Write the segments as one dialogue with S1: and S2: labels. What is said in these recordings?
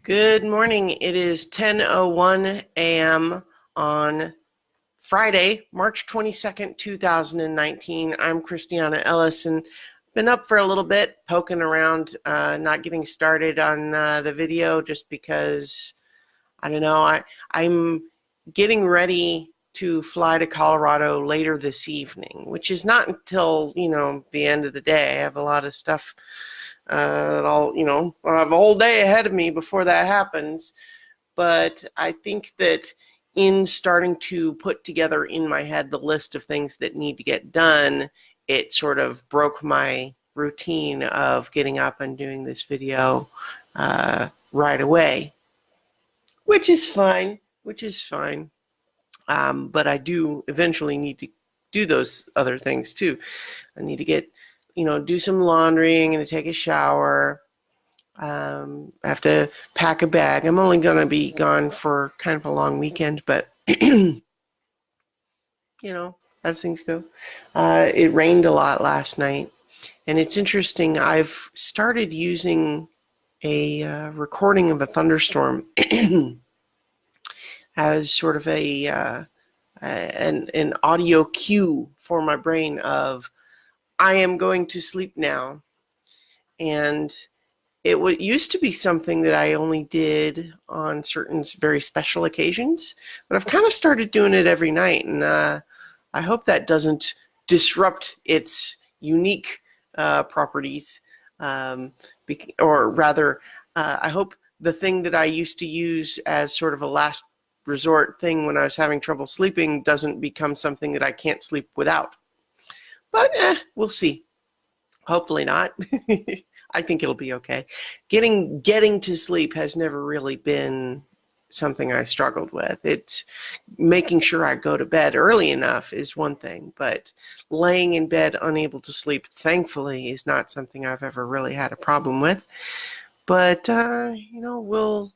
S1: Good morning. It is 10:01 a.m. on Friday, March 22nd, 2019. I'm Christiana Ellis, and been up for a little bit, poking around, not getting started on the video just because, I don't know, I'm getting ready to fly to Colorado later this evening, which is not until, the end of the day. I have a lot of stuff that I have a whole day ahead of me before that happens. But I think that in starting to put together in my head the list of things that need to get done, it sort of broke my routine of getting up and doing this video right away, which is fine. But I do eventually need to do those other things too. I need to get, do some laundry. I'm going to take a shower. I have to pack a bag. I'm only going to be gone for kind of a long weekend, but, as things go. It rained a lot last night, and it's interesting. I've started using a recording of a thunderstorm as sort of an audio cue for my brain of, I am going to sleep now. And it used to be something that I only did on certain very special occasions, but I've kind of started doing it every night, and I hope that doesn't disrupt its unique properties, or rather, I hope the thing that I used to use as sort of a last resort thing when I was having trouble sleeping doesn't become something that I can't sleep without. But we'll see. Hopefully not. I think it'll be okay. Getting to sleep has never really been something I struggled with. It's making sure I go to bed early enough is one thing, but laying in bed unable to sleep, thankfully, is not something I've ever really had a problem with. But we'll.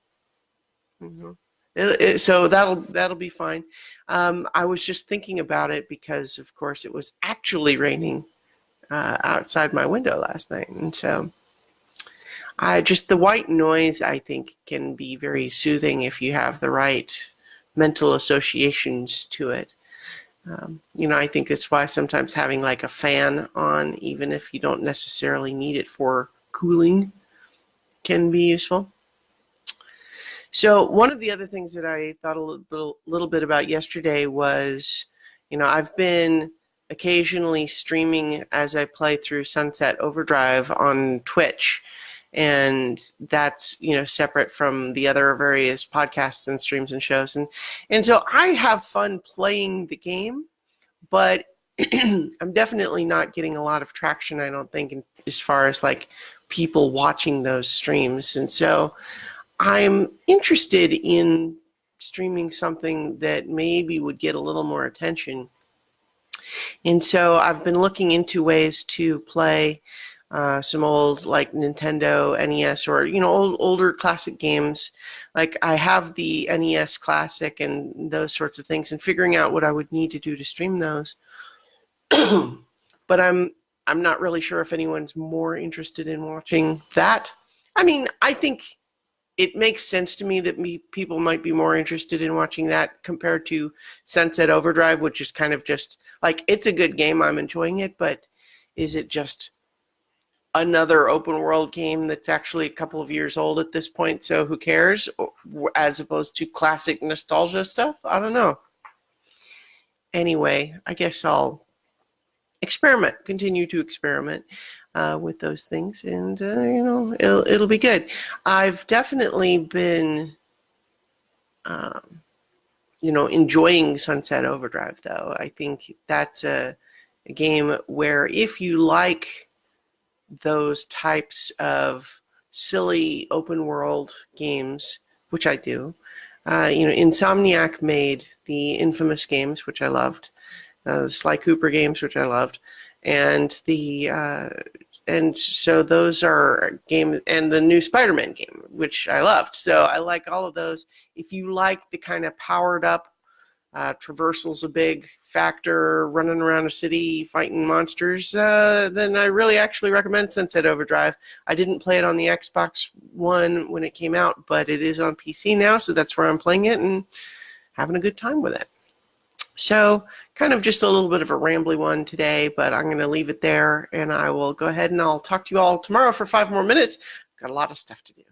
S1: So that'll be fine. I was just thinking about it because, of course, it was actually raining outside my window last night, and so the white noise, I think, can be very soothing if you have the right mental associations to it. I think that's why sometimes having like a fan on, even if you don't necessarily need it for cooling, can be useful. So one of the other things that I thought a little bit about yesterday was, I've been occasionally streaming as I play through Sunset Overdrive on Twitch, and that's, separate from the other various podcasts and streams and shows. And so I have fun playing the game, but I'm definitely not getting a lot of traction, I don't think, as far as like people watching those streams. And so I'm interested in streaming something that maybe would get a little more attention. And so I've been looking into ways to play some old, like, Nintendo NES or, older classic games. Like, I have the NES Classic and those sorts of things, and figuring out what I would need to do to stream those. But I'm not really sure if anyone's more interested in watching that. I mean, I think it makes sense to me that people might be more interested in watching that compared to Sunset Overdrive, which is kind of just like, it's a good game, I'm enjoying it, but is it just another open world game that's actually a couple of years old at this point, so who cares, as opposed to classic nostalgia stuff? I don't know. Anyway, I guess I'll continue to experiment with those things, and it'll be good. I've definitely been enjoying Sunset Overdrive, though. I think that's a game where, if you like those types of silly open world games, which I do, Insomniac made the Infamous games, which I loved, the Sly Cooper games, which I loved, and so those are games, and the new Spider-Man game, which I loved. So I like all of those. If you like the kind of powered up traversal's a big factor, running around a city fighting monsters, then I really actually recommend Sunset Overdrive. I didn't play it on the Xbox One when it came out, but it is on PC now, so that's where I'm playing it and having a good time with it. So kind of just a little bit of a rambly one today, but I'm going to leave it there, and I will go ahead and I'll talk to you all tomorrow for 5 more minutes. Got a lot of stuff to do.